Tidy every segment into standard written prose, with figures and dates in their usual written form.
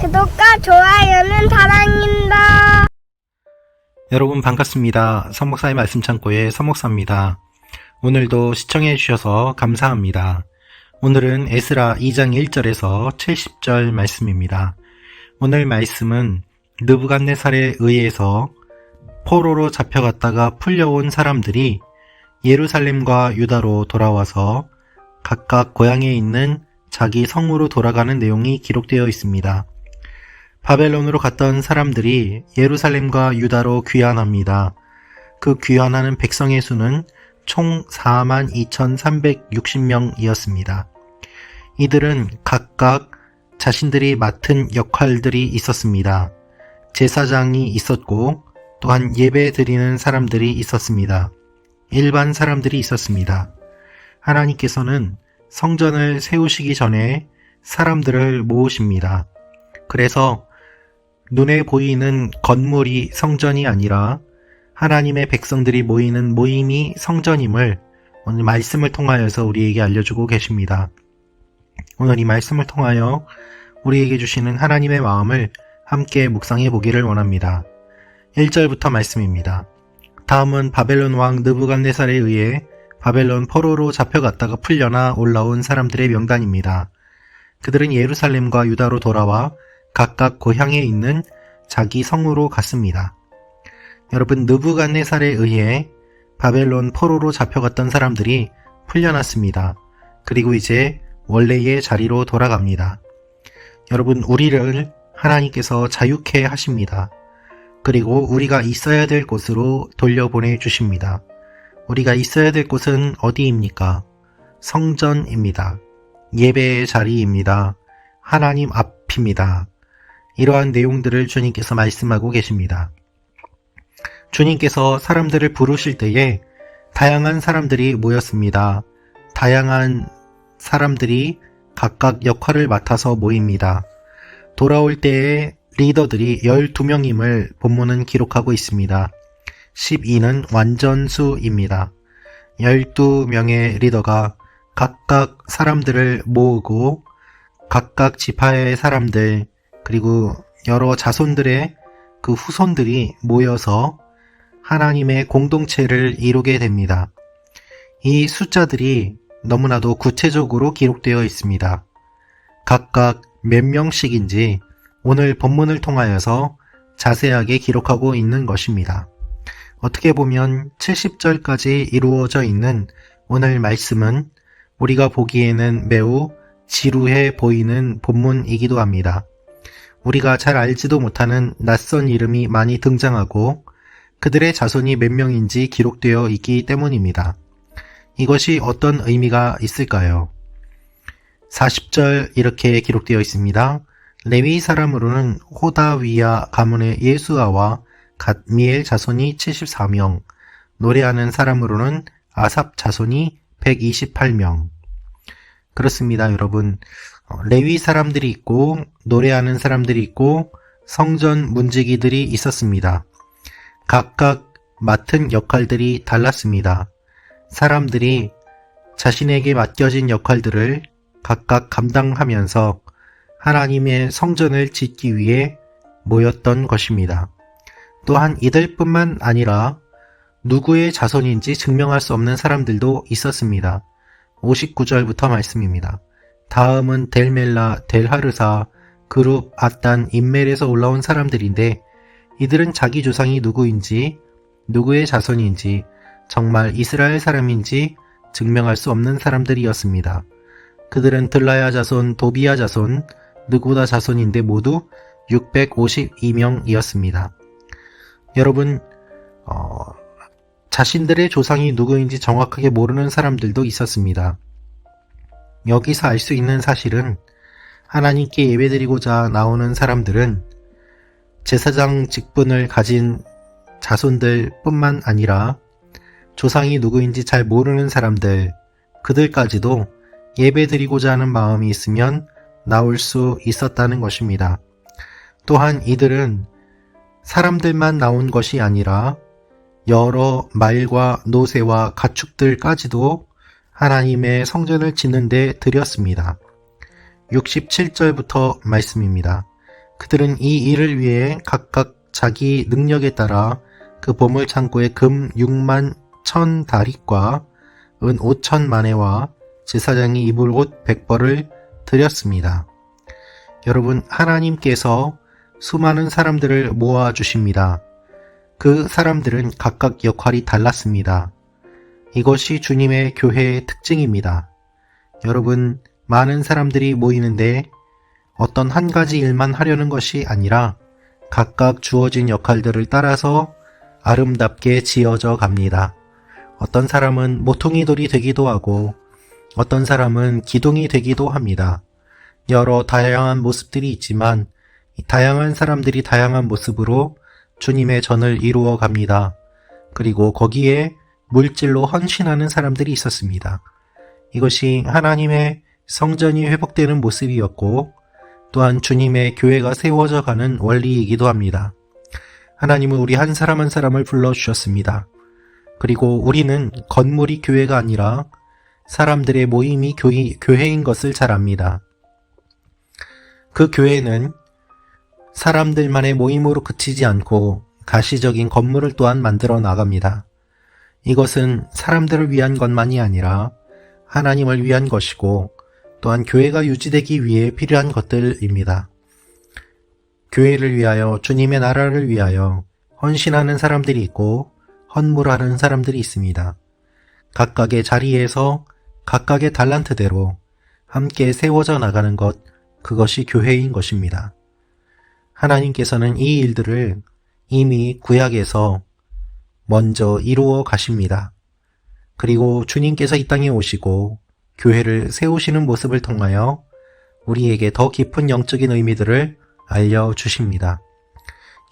구독과 좋아요는 사랑입니다. 여러분 반갑습니다. 서목사의 말씀 창고의 서목사입니다. 오늘도 시청해 주셔서 감사합니다. 오늘은 에스라 2장 1절에서 70절 말씀입니다. 오늘 말씀은 느부갓네살에 의해서 포로로 잡혀갔다가 풀려온 사람들이 예루살렘과 유다로 돌아와서 각각 고향에 있는 자기 성으로 돌아가는 내용이 기록되어 있습니다. 바벨론으로 갔던 사람들이 예루살렘과 유다로 귀환합니다. 그 귀환하는 백성의 수는 총 42,360명이었습니다. 이들은 각각 자신들이 맡은 역할들이 있었습니다. 제사장이 있었고 또한 예배 드리는 사람들이 있었습니다. 일반 사람들이 있었습니다. 하나님께서는 성전을 세우시기 전에 사람들을 모으십니다. 그래서 눈에 보이는 건물이 성전이 아니라 하나님의 백성들이 모이는 모임이 성전임을 오늘 말씀을 통하여서 우리에게 알려주고 계십니다. 오늘 이 말씀을 통하여 우리에게 주시는 하나님의 마음을 함께 묵상해 보기를 원합니다. 1절부터 말씀입니다. 다음은 바벨론 왕 느부갓네살에 의해 바벨론 포로로 잡혀갔다가 풀려나 올라온 사람들의 명단입니다. 그들은 예루살렘과 유다로 돌아와 각각 고향에 있는 자기 성으로 갔습니다. 여러분, 느부갓네살에 의해 바벨론 포로로 잡혀갔던 사람들이 풀려났습니다. 그리고 이제 원래의 자리로 돌아갑니다. 여러분, 우리를 하나님께서 자유케 하십니다. 그리고 우리가 있어야 될 곳으로 돌려보내 주십니다. 우리가 있어야 될 곳은 어디입니까? 성전입니다. 예배의 자리입니다. 하나님 앞입니다. 이러한 내용들을 주님께서 말씀하고 계십니다. 주님께서 사람들을 부르실 때에 다양한 사람들이 모였습니다. 다양한 사람들이 각각 역할을 맡아서 모입니다. 돌아올 때에 리더들이 12명임을 본문은 기록하고 있습니다. 12는 완전수입니다. 12명의 리더가 각각 사람들을 모으고 각각 지파의 사람들 그리고 여러 자손들의 그 후손들이 모여서 하나님의 공동체를 이루게 됩니다. 이 숫자들이 너무나도 구체적으로 기록되어 있습니다. 각각 몇 명씩인지 오늘 본문을 통하여서 자세하게 기록하고 있는 것입니다. 어떻게 보면 70절까지 이루어져 있는 오늘 말씀은 우리가 보기에는 매우 지루해 보이는 본문이기도 합니다. 우리가 잘 알지도 못하는 낯선 이름이 많이 등장하고 그들의 자손이 몇 명인지 기록되어 있기 때문입니다. 이것이 어떤 의미가 있을까요? 40절 이렇게 기록되어 있습니다. 레위 사람으로는 호다위야 가문의 예수아와 갓미엘 자손이 74명, 노래하는 사람으로는 아삽 자손이 128명. 그렇습니다, 여러분. 레위 사람들이 있고 노래하는 사람들이 있고 성전 문지기들이 있었습니다. 각각 맡은 역할들이 달랐습니다. 사람들이 자신에게 맡겨진 역할들을 각각 감당하면서 하나님의 성전을 짓기 위해 모였던 것입니다. 또한 이들뿐만 아니라 누구의 자손인지 증명할 수 없는 사람들도 있었습니다. 59절부터 말씀입니다. 다음은 델멜라, 델하르사, 그룹, 아단, 인멜에서 올라온 사람들인데 이들은 자기 조상이 누구인지 누구의 자손인지 정말 이스라엘 사람인지 증명할 수 없는 사람들이었습니다. 그들은 들라야 자손, 도비야 자손, 느고다 자손인데 모두 652명이었습니다. 여러분, 자신들의 조상이 누구인지 정확하게 모르는 사람들도 있었습니다. 여기서 알 수 있는 사실은 하나님께 예배드리고자 나오는 사람들은 제사장 직분을 가진 자손들 뿐만 아니라 조상이 누구인지 잘 모르는 사람들, 그들까지도 예배드리고자 하는 마음이 있으면 나올 수 있었다는 것입니다. 또한 이들은 사람들만 나온 것이 아니라 여러 말과 노새와 가축들까지도 하나님의 성전을 짓는 데 드렸습니다. 67절부터 말씀입니다. 그들은 이 일을 위해 각각 자기 능력에 따라 그 보물 창고에 금 6만 1,000다릿과 은 5천 마네와 제사장이 입을 옷 100벌을 드렸습니다. 여러분, 하나님께서 수많은 사람들을 모아주십니다. 그 사람들은 각각 역할이 달랐습니다. 이것이 주님의 교회의 특징입니다. 여러분, 많은 사람들이 모이는데 어떤 한 가지 일만 하려는 것이 아니라 각각 주어진 역할들을 따라서 아름답게 지어져 갑니다. 어떤 사람은 모퉁이 돌이 되기도 하고 어떤 사람은 기둥이 되기도 합니다. 여러 다양한 모습들이 있지만 다양한 사람들이 다양한 모습으로 주님의 전을 이루어 갑니다. 그리고 거기에 물질로 헌신하는 사람들이 있었습니다. 이것이 하나님의 성전이 회복되는 모습이었고 또한 주님의 교회가 세워져 가는 원리이기도 합니다. 하나님은 우리 한 사람 한 사람을 불러주셨습니다. 그리고 우리는 건물이 교회가 아니라 사람들의 모임이 교회인 것을 잘 압니다. 그 교회는 사람들만의 모임으로 그치지 않고 가시적인 건물을 또한 만들어 나갑니다. 이것은 사람들을 위한 것만이 아니라 하나님을 위한 것이고 또한 교회가 유지되기 위해 필요한 것들입니다. 교회를 위하여 주님의 나라를 위하여 헌신하는 사람들이 있고 헌물하는 사람들이 있습니다. 각각의 자리에서 각각의 달란트대로 함께 세워져 나가는 것, 그것이 교회인 것입니다. 하나님께서는 이 일들을 이미 구약에서 먼저 이루어 가십니다. 그리고 주님께서 이 땅에 오시고 교회를 세우시는 모습을 통하여 우리에게 더 깊은 영적인 의미들을 알려주십니다.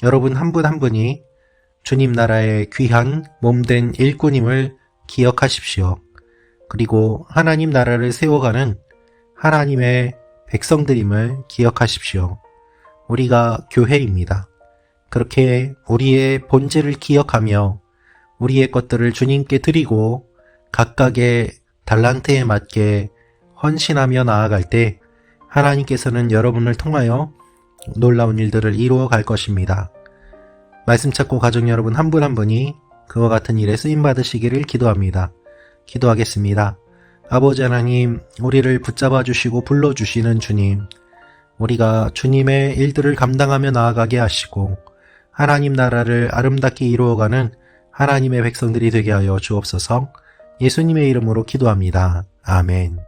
여러분 한 분 한 분이 주님 나라의 귀한 몸된 일꾼임을 기억하십시오. 그리고 하나님 나라를 세워가는 하나님의 백성들임을 기억하십시오. 우리가 교회입니다. 그렇게 우리의 본질을 기억하며 우리의 것들을 주님께 드리고 각각의 달란트에 맞게 헌신하며 나아갈 때 하나님께서는 여러분을 통하여 놀라운 일들을 이루어 갈 것입니다. 말씀 찾고 가족 여러분 한 분 한 분이 그와 같은 일에 쓰임받으시기를 기도합니다. 기도하겠습니다. 아버지 하나님, 우리를 붙잡아 주시고 불러주시는 주님, 우리가 주님의 일들을 감당하며 나아가게 하시고 하나님 나라를 아름답게 이루어가는 하나님의 백성들이 되게 하여 주옵소서. 예수님의 이름으로 기도합니다. 아멘.